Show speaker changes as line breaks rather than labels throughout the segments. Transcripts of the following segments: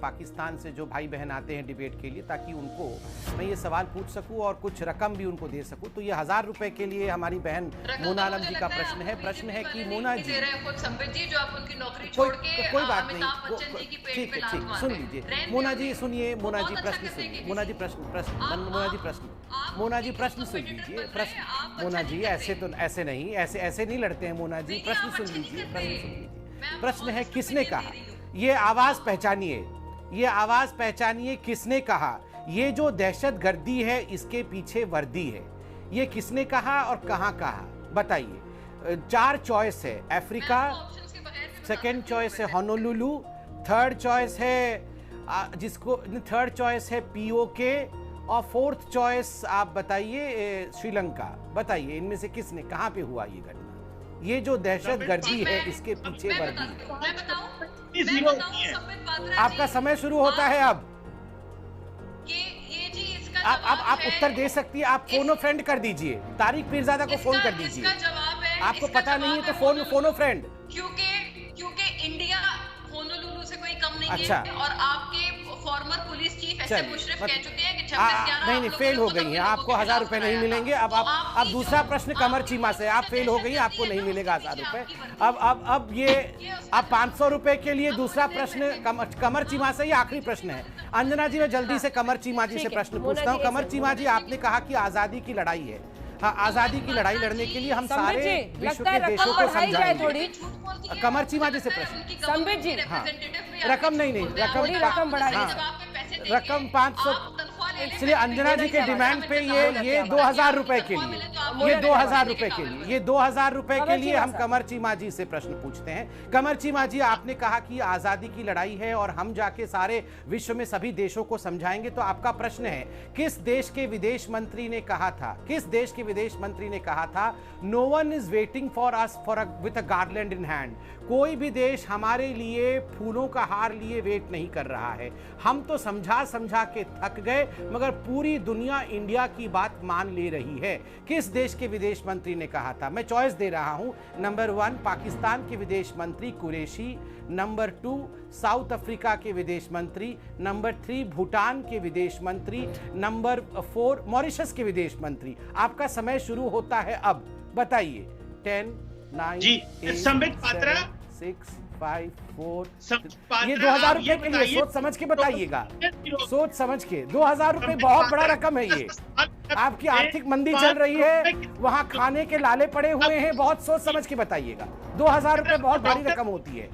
पाकिस्तान से जो भाई बहन आते हैं डिबेट के लिए, ताकि उनको मैं ये सवाल पूछ सकूं और कुछ रकम भी उनको दे सकूं। तो ये 1000 रुपए के लिए हमारी बहन मोना आलम जी का प्रश्न है कि मोना जी कोई बात नहीं, ठीक है, सुन लीजिए मोना जी, सुनिए मोना जी, प्रश्न सुनिए मोना जी, मोना जी प्रश्न सुन लीजिए, मोना जी ऐसे नहीं लड़ते हैं मोना जी, प्रश्न सुन लीजिए। प्रश्न है किसने कहा, ये आवाज पहचानिए किसने कहा ये जो दहशतगर्दी है इसके पीछे वर्दी है, ये किसने कहा और कहां कहा, बताइए। 4 चॉइस है, अफ्रीका, सेकंड चॉइस है होनोलुलु, थर्ड चॉइस है पीओके और फोर्थ चॉइस आप बताइए श्रीलंका। बताइए इनमें से किसने, कहां पे हुआ ये घटना, ये जो दहशतगर्दी है इसके पीछे वर्दी है। आपका समय शुरू होता है अब। आप उत्तर दे सकती है, आप फोनो फ्रेंड कर दीजिए, तारिक पीरजादा को फोन कर दीजिए। आपको पता नहीं है तो फोनो फ्रेंड,
क्योंकि इंडिया होनोलुलु से कोई कम नहीं
अच्छा
है और आपके फॉर्मर पुलिस चीफ ऐसे मुशर्रफ कह चुके हैं कि 26/11
नहीं फेल हो गई हैं, आपको 1000 रुपए नहीं मिलेंगे। अब दूसरा प्रश्न कमर चीमा से, आप फेल हो गई, आपको नहीं मिलेगा 1000 रुपए। अब ये अब 500 रुपए के लिए दूसरा प्रश्न कमर चीमा से, ये आखिरी प्रश्न है। अंजना जी, मैं जल्दी से कमर चीमा जी से प्रश्न पूछता हूँ। कमर चीमा जी, आपने कहा कि आजादी की लड़ाई है, हाँ, आजादी की लड़ाई लड़ने के लिए हम सारे विश्व के देशों को समझाएंगे। कमर चीमा जी से प्रश्न,
संबित जी,
हाँ, रकम नहीं
रकम बढ़ाइए,
रकम 500। इसलिए अंजना जी के डिमांड पे ये 2000 रुपए के लिए, ये 2000 रुपए के लिए, ये 2000 रुपए के लिए हम कमर चीमा जी से प्रश्न पूछते हैं। कमर चीमा जी, आपने कहा कि आजादी की लड़ाई है और हम जाके सारे विश्व में सभी देशों को समझाएंगे, तो आपका प्रश्न है किस देश के विदेश मंत्री ने कहा था, no one is waiting for us with a garland in hand, कोई भी देश हमारे लिए फूलों का हार लिए वेट नहीं कर रहा है। हम तो समझा के थक गए, मगर पूरी दुनिया इंडिया की बात मान ले रही है। किस देश के विदेश मंत्री ने कहा था? मैं चॉइस दे रहा हूं। नंबर 1 पाकिस्तान के विदेश मंत्री कुरैशी, नंबर 2 साउथ अफ्रीका के विदेश मंत्री, नंबर 3 भूटान के विदेश मंत्री, नंबर 4 मॉरिशस के विदेश मंत्री। आपका समय शुरू होता है अब, बताइए। 10 9 8 7 6 5 4 ये 2000 रुपए के लिए सोच समझ के बताइएगा, सोच समझ के। 2000 रुपए बहुत बड़ा रकम है ये। आपकी आर्थिक मंदी चल रही है, वहां खाने के लाले पड़े हुए हैं, बहुत सोच समझ के बताइएगा। 2000 रुपए बहुत बड़ी रकम होती है,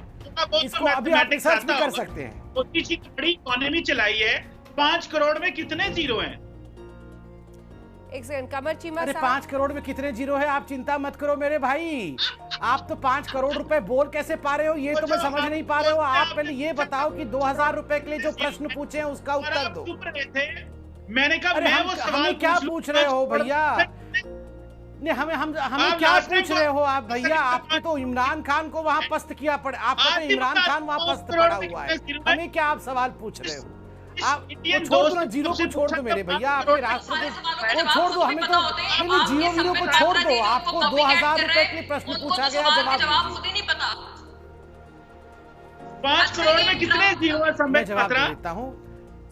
इसको अभी आप रिसर्च भी कर सकते हैं।
बड़ी इकोनॉमी चलाई है, 5 करोड़ में कितने जीरो हैं?
एक सेकंड, कमर चीमा
अरे 5 करोड़ में कितने जीरो है, आप चिंता मत करो मेरे भाई। आप तो 5 करोड़ रुपए बोल कैसे पा रहे हो, ये तो मैं समझ नहीं पा रहे हो। आप पहले ये बताओ कि 2000 रुपए के लिए जो प्रश्न पूछे हैं उसका उत्तर दो।
मैंने कहा
हमें क्या पूछ रहे हो भैया, नहीं हमें क्या पूछ रहे हो आप भैया? आपने तो इमरान खान को वहां पस्त किया पड़े, आपका तो इमरान खान वहां पस्त पड़ा हुआ है, हमें क्या आप सवाल पूछ रहे हो? आप छोड़ दो ना, जीरो को छोड़ दो मेरे भैया, आपके राष्ट्र को छोड़ दो, हमें तो जीरो को छोड़ दो। आपको 2000 रुपए के लिए प्रश्न पूछा गया, जवाब
खुद ही नहीं पता।
5 करोड़ में कितने जीरो है?
मैं जवाब देता हूँ।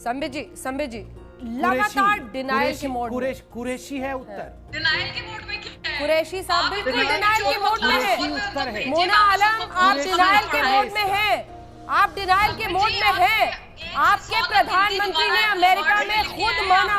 संबित जी लगातार डिनाइल के मोड में।
कुरैशी है उत्तर।
डिनाइल के मोड में क्या है?
कुरैशी साहब बिल्कुल डिनाइल के मोड में है।
उत्तर है।
मोना आलम, आप डिनाइल के मोड में हैं, आप डिनाइल के मोड में हैं। आपके प्रधानमंत्री ने अमेरिका में खुद माना